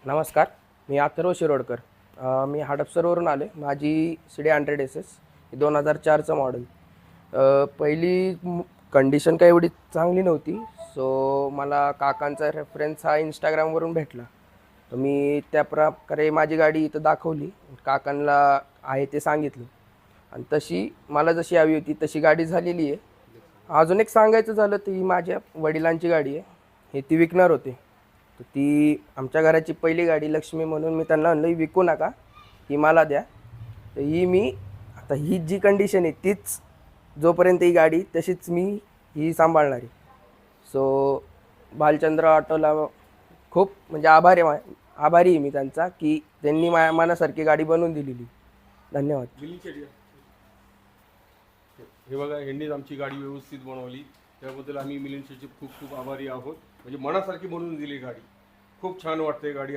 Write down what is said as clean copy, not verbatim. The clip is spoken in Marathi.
नमस्कार, मी अथर्व शिरोडकर. मी हडपसरवरून आले. माझी सीडी 100SS 2004चं मॉडेल. पहिली कंडिशन काही एवढी चांगली नव्हती. सो मला काकांचा रेफरन्स हा इंस्टाग्रामवरून भेटला. तर मी त्या प्रकारे माझी गाडी इथं दाखवली, काकांना आहे ते सांगितलं आणि तशी मला जशी हवी होती तशी गाडी झालेली आहे. अजून एक सांगायचं झालं तर ही माझ्या वडिलांची गाडी आहे. हे ती विकणार होते. तर ती आमच्या घराची पहिली गाडी लक्ष्मी म्हणून मी त्यांना म्हणलं विकू नका, ही मला द्या. तर आता ही जी कंडिशन आहे तीच जोपर्यंत ही गाडी तशीच मी ही सांभाळणार आहे. सो भालचंद्र ऑटोला खूप म्हणजे आभारी आहे मी त्यांचा, की त्यांनी मनासारखी गाडी बनवून दिलेली. धन्यवाद. हे बघा, ह्यांनीच आमची गाडी व्यवस्थित बनवली. त्याबद्दल आम्ही मिलिंद शेठचे खूप खूप आभारी आहोत. म्हणजे मनासारखी बनवून दिली गाडी. खूप छान वाटते गाडी.